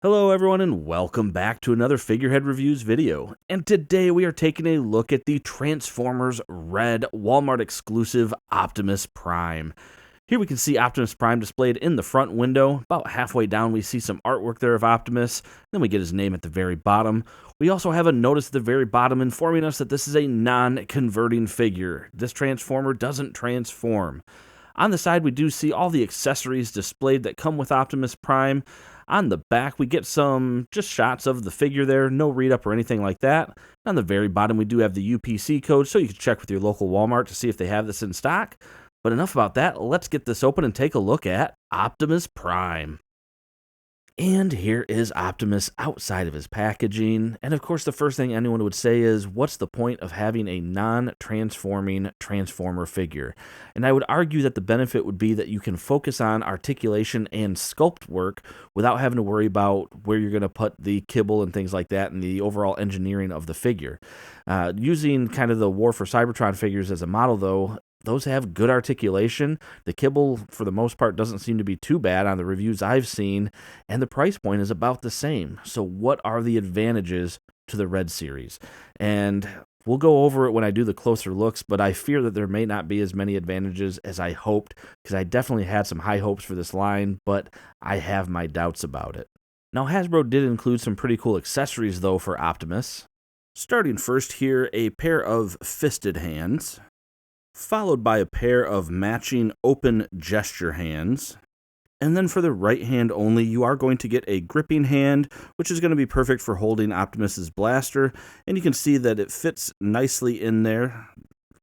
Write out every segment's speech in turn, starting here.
Hello everyone and welcome back to another Figurehead Reviews video. And today we are taking a look at the Transformers R.E.D. Walmart exclusive Optimus Prime. Here we can see Optimus Prime displayed in the front window. About halfway down we see some artwork there of Optimus. Then we get his name at the very bottom. We also have a notice at the very bottom informing us that this is a non-converting figure. This Transformer doesn't transform. On the side we do see all the accessories displayed that come with Optimus Prime. On the back, we get some just shots of the figure there, no read-up or anything like that. On the very bottom, we do have the UPC code, so you can check with your local Walmart to see if they have this in stock. But enough about that, let's get this open and take a look at Optimus Prime. And here is Optimus outside of his packaging. And of course, the first thing anyone would say is, what's the point of having a non-transforming Transformer figure? And I would argue that the benefit would be that you can focus on articulation and sculpt work without having to worry about where you're going to put the kibble and things like that and the overall engineering of the figure. Using kind of the War for Cybertron figures as a model, though, those have good articulation. The kibble, for the most part, doesn't seem to be too bad on the reviews I've seen, and the price point is about the same. So what are the advantages to the R.E.D. series? And we'll go over it when I do the closer looks, but I fear that there may not be as many advantages as I hoped, because I definitely had some high hopes for this line, but I have my doubts about it. Now, Hasbro did include some pretty cool accessories, though, for Optimus. Starting first here, a pair of fisted hands, followed by a pair of matching open gesture hands. And then for the right hand only, you are going to get a gripping hand, which is going to be perfect for holding Optimus's blaster. And you can see that it fits nicely in there.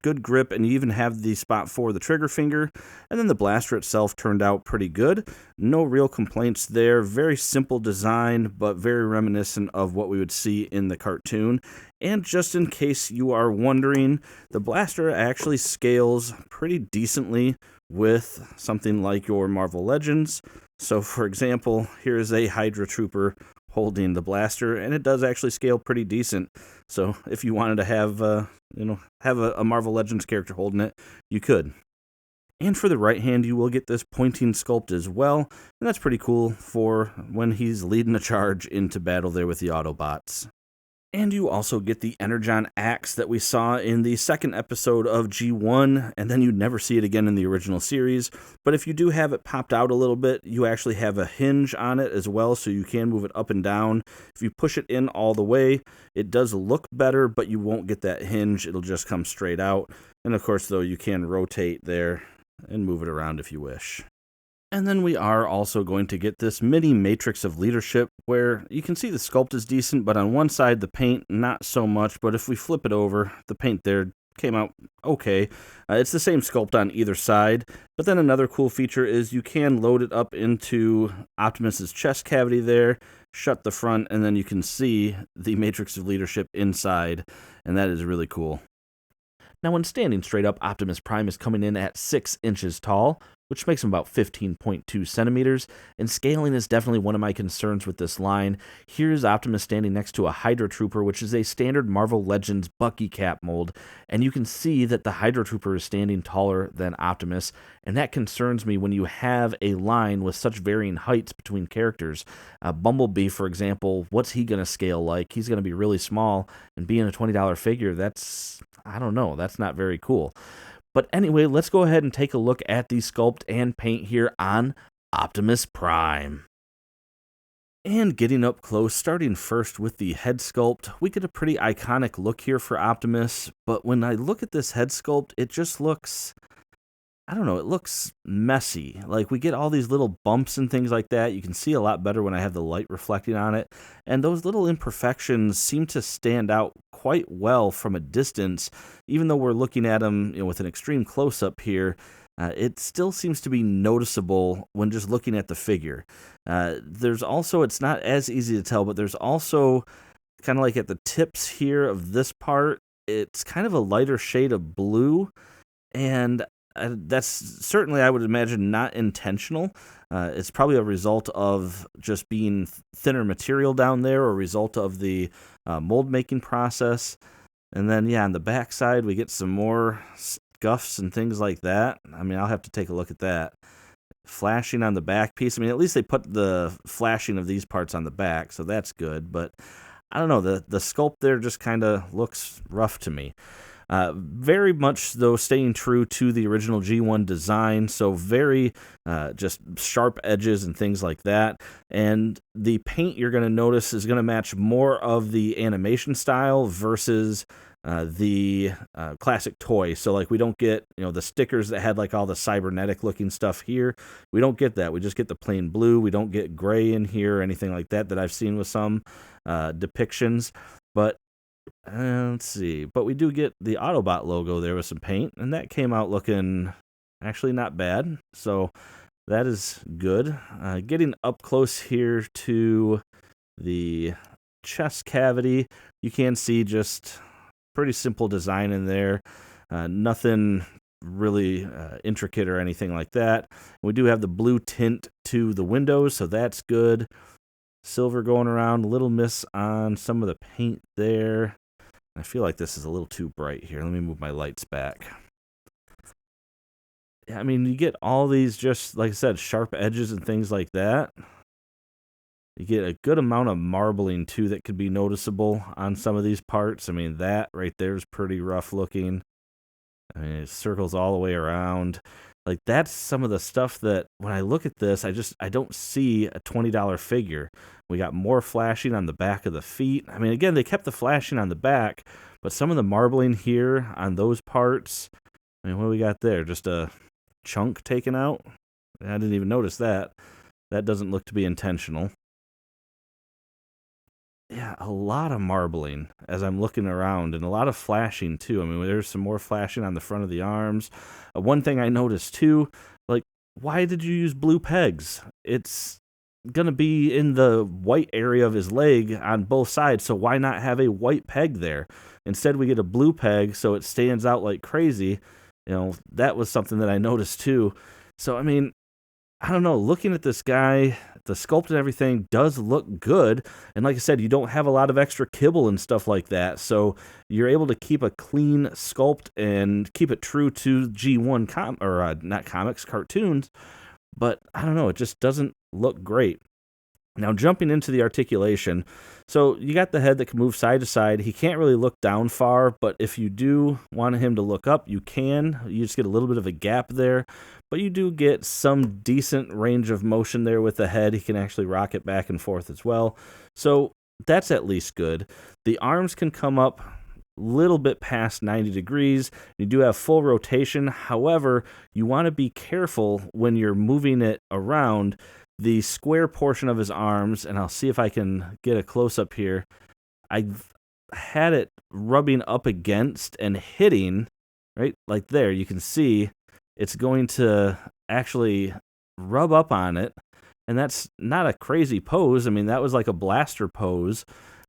Good grip, and you even have the spot for the trigger finger. And then the blaster itself turned out pretty good. No real complaints there. Very simple design, but very reminiscent of what we would see in the cartoon. And just in case you are wondering, the blaster actually scales pretty decently with something like your Marvel Legends. So for example, here's a Hydra Trooper holding the blaster, and it does actually scale pretty decent. So if you wanted to have a Marvel Legends character holding it, you could. And for the right hand, you will get this pointing sculpt as well, and that's pretty cool for when he's leading a charge into battle there with the Autobots. And you also get the Energon axe that we saw in the second episode of G1, and then you'd never see it again in the original series. But if you do have it popped out a little bit, you actually have a hinge on it as well, so you can move it up and down. If you push it in all the way, it does look better, but you won't get that hinge. It'll just come straight out. And of course, though, you can rotate there and move it around if you wish. And then we are also going to get this mini matrix of leadership where you can see the sculpt is decent, but on one side the paint not so much. But if we flip it over, the paint there came out okay. It's the same sculpt on either side. But then another cool feature is you can load it up into Optimus's chest cavity there, shut the front, and then you can see the matrix of leadership inside, and that is really cool. Now, when standing straight up, Optimus Prime is coming in at 6 inches tall, which makes him about 15.2 centimeters, and scaling is definitely one of my concerns with this line. Here's Optimus standing next to a Hydra Trooper, which is a standard Marvel Legends Bucky cap mold, and you can see that the Hydra Trooper is standing taller than Optimus, and that concerns me when you have a line with such varying heights between characters. Bumblebee, for example, what's he going to scale like? He's going to be really small, and being a $20 figure, I don't know, that's not very cool. But anyway, let's go ahead and take a look at the sculpt and paint here on Optimus Prime. And getting up close, starting first with the head sculpt, we get a pretty iconic look here for Optimus, but when I look at this head sculpt, it just looks, I don't know, it looks messy. Like, we get all these little bumps and things like that. You can see a lot better when I have the light reflecting on it. And those little imperfections seem to stand out quite well from a distance. Even though we're looking at them, with an extreme close-up here, it still seems to be noticeable when just looking at the figure. There's also, it's not as easy to tell, but there's also kind of like at the tips here of this part, it's kind of a lighter shade of blue. And that's certainly, I would imagine, not intentional. It's probably a result of just being thinner material down there, or a result of the mold making process. And then, on the back side, we get some more scuffs and things like that. I mean, I'll have to take a look at that. flashing on the back piece. I mean, at least they put the flashing of these parts on the back, so that's good. But I don't know, the sculpt there just kind of looks rough to me. Very much, though, staying true to the original G1 design, so very just sharp edges and things like that. And the paint you're going to notice is going to match more of the animation style versus the classic toy. So, like, we don't get, the stickers that had, like, all the cybernetic looking stuff here. We don't get that. We just get the plain blue. We don't get gray in here or anything like that I've seen with some depictions. But let's see. But we do get the Autobot logo there with some paint, and that came out looking actually not bad. So that is good. Getting up close here to the chest cavity, you can see just pretty simple design in there. Nothing really intricate or anything like that. We do have the blue tint to the windows, so that's good. Silver going around, a little miss on some of the paint there. I feel like this is a little too bright here. Let me move my lights back. Yeah, I mean, you get all these just, like I said, sharp edges and things like that. You get a good amount of marbling, too, that could be noticeable on some of these parts. I mean, that right there is pretty rough looking. I mean, it circles all the way around. Like, that's some of the stuff that, when I look at this, I don't see a $20 figure. We got more flashing on the back of the feet. I mean, again, they kept the flashing on the back, but some of the marbling here on those parts, I mean, what do we got there? Just a chunk taken out? I didn't even notice that. That doesn't look to be intentional. Yeah, a lot of marbling as I'm looking around, and a lot of flashing too. I mean, there's some more flashing on the front of the arms. One thing I noticed too, like, why did you use blue pegs? It's gonna be in the white area of his leg on both sides, so why not have a white peg there? Instead, we get a blue peg, so it stands out like crazy. That was something that I noticed too. So, I mean, I don't know, looking at this guy, the sculpt and everything does look good. And like I said, you don't have a lot of extra kibble and stuff like that. So you're able to keep a clean sculpt and keep it true to G1 not comics, cartoons. But I don't know, it just doesn't look great. Now, jumping into the articulation, so you got the head that can move side to side. He can't really look down far, but if you do want him to look up, you can. You just get a little bit of a gap there, but you do get some decent range of motion there with the head. He can actually rock it back and forth as well, so that's at least good. The arms can come up a little bit past 90 degrees. You do have full rotation. However, you want to be careful when you're moving it around. The square portion of his arms, and I'll see if I can get a close-up here, I've had it rubbing up against and hitting, right, like there. You can see it's going to actually rub up on it, and that's not a crazy pose. I mean, that was like a blaster pose,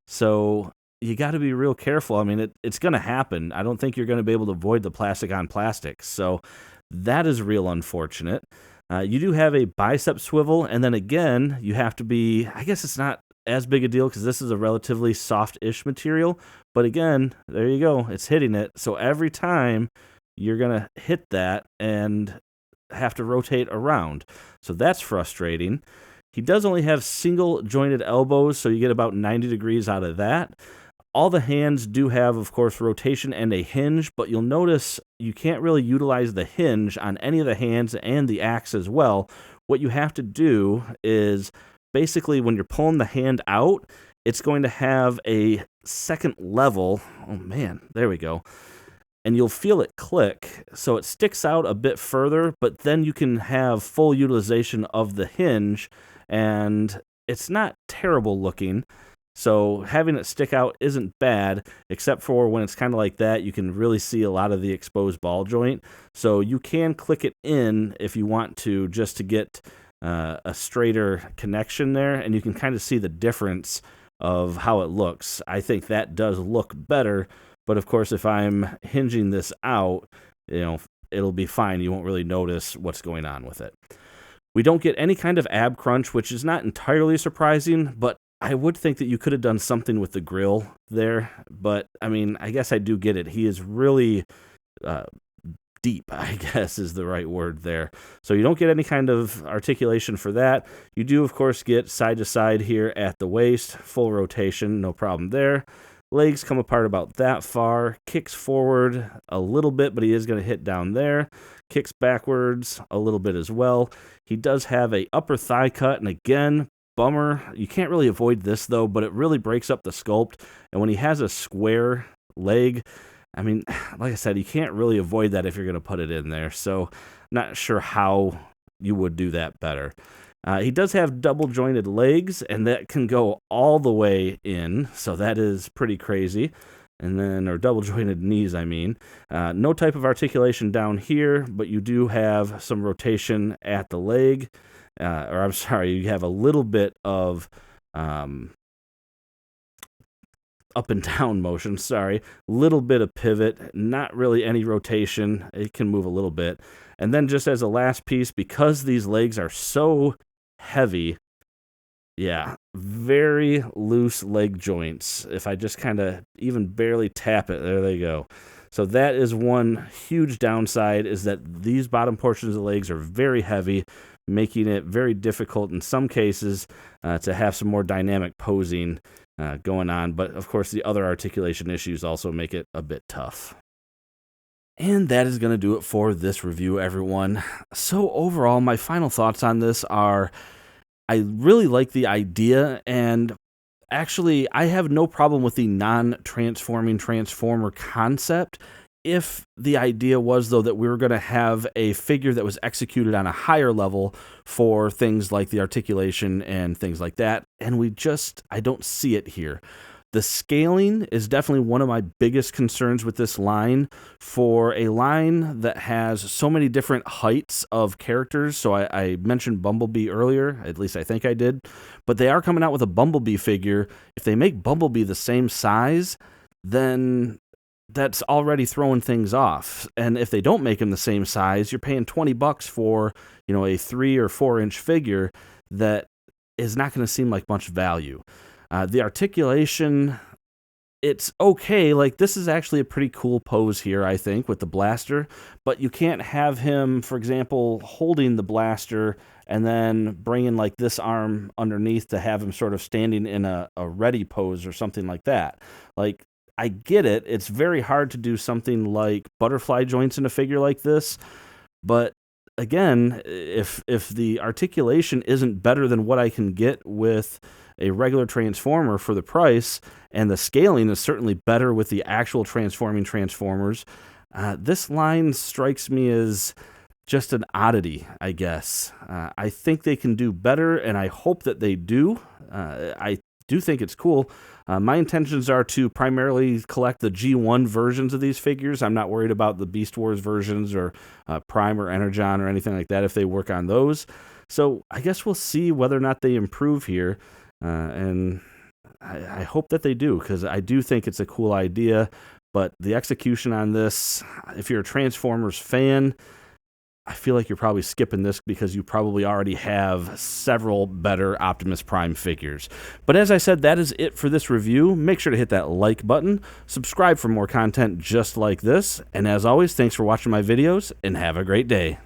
so you got to be real careful. I mean, it's going to happen. I don't think you're going to be able to avoid the plastic on plastic, so that is real unfortunate. You do have a bicep swivel, and then again, you have to be, I guess it's not as big a deal because this is a relatively soft-ish material, but again, there you go, it's hitting it. So every time you're going to hit that and have to rotate around. So that's frustrating. He does only have single jointed elbows, so you get about 90 degrees out of that. All the hands do have, of course, rotation and a hinge, but you'll notice you can't really utilize the hinge on any of the hands and the axe as well. What you have to do is basically when you're pulling the hand out, it's going to have a second level. Oh man, there we go. And you'll feel it click, so it sticks out a bit further, but then you can have full utilization of the hinge, and it's not terrible looking. So having it stick out isn't bad, except for when it's kind of like that, you can really see a lot of the exposed ball joint. So you can click it in if you want to, just to get a straighter connection there, and you can kind of see the difference of how it looks. I think that does look better, but of course, if I'm hinging this out, it'll be fine. You won't really notice what's going on with it. We don't get any kind of ab crunch, which is not entirely surprising, but I would think that you could have done something with the grill there, but I mean, I guess I do get it. He is really deep, I guess is the right word there. So you don't get any kind of articulation for that. You do, of course, get side to side here at the waist, full rotation, no problem there. Legs come apart about that far. Kicks forward a little bit, but he is going to hit down there. Kicks backwards a little bit as well. He does have a upper thigh cut, and again, bummer. You can't really avoid this, though, but it really breaks up the sculpt. And when he has a square leg, I mean, like I said, you can't really avoid that if you're going to put it in there. So not sure how you would do that better. He does have double jointed legs, and that can go all the way in, so that is pretty crazy. And then, or double jointed knees, I mean. No type of articulation down here, but you do have some rotation at the leg. Or I'm sorry, you have a little bit of up and down motion, little bit of pivot, not really any rotation. It can move a little bit. And then just as a last piece, because these legs are so heavy, very loose leg joints. If I just kind of even barely tap it, there they go. So that is one huge downside, is that these bottom portions of the legs are very heavy, making it very difficult in some cases to have some more dynamic posing going on. But of course, the other articulation issues also make it a bit tough. And that is going to do it for this review, everyone. So overall, my final thoughts on this are, I really like the idea, and actually, I have no problem with the non-transforming transformer concept if the idea was, though, that we were going to have a figure that was executed on a higher level for things like the articulation and things like that, and I don't see it here. The scaling is definitely one of my biggest concerns with this line. For a line that has so many different heights of characters, so I mentioned Bumblebee earlier, at least I think I did, but they are coming out with a Bumblebee figure. If they make Bumblebee the same size, then that's already throwing things off. And if they don't make him the same size, you're paying $20 for, a 3 or 4 inch figure that is not going to seem like much value. The articulation, it's okay. Like, this is actually a pretty cool pose here, I think, with the blaster, but you can't have him, for example, holding the blaster and then bringing like this arm underneath to have him sort of standing in a ready pose or something like that. Like, I get it. It's very hard to do something like butterfly joints in a figure like this, but again, if the articulation isn't better than what I can get with a regular transformer for the price, and the scaling is certainly better with the actual transforming transformers, this line strikes me as just an oddity, I guess. I think they can do better, and I hope that they do. I do think it's cool. My intentions are to primarily collect the G1 versions of these figures. I'm not worried about the Beast Wars versions or Prime or Energon or anything like that if they work on those. So I guess we'll see whether or not they improve here. And I hope that they do, because I do think it's a cool idea. But the execution on this, if you're a Transformers fan, I feel like you're probably skipping this because you probably already have several better Optimus Prime figures. But as I said, that is it for this review. Make sure to hit that like button, subscribe for more content just like this, and as always, thanks for watching my videos, and have a great day.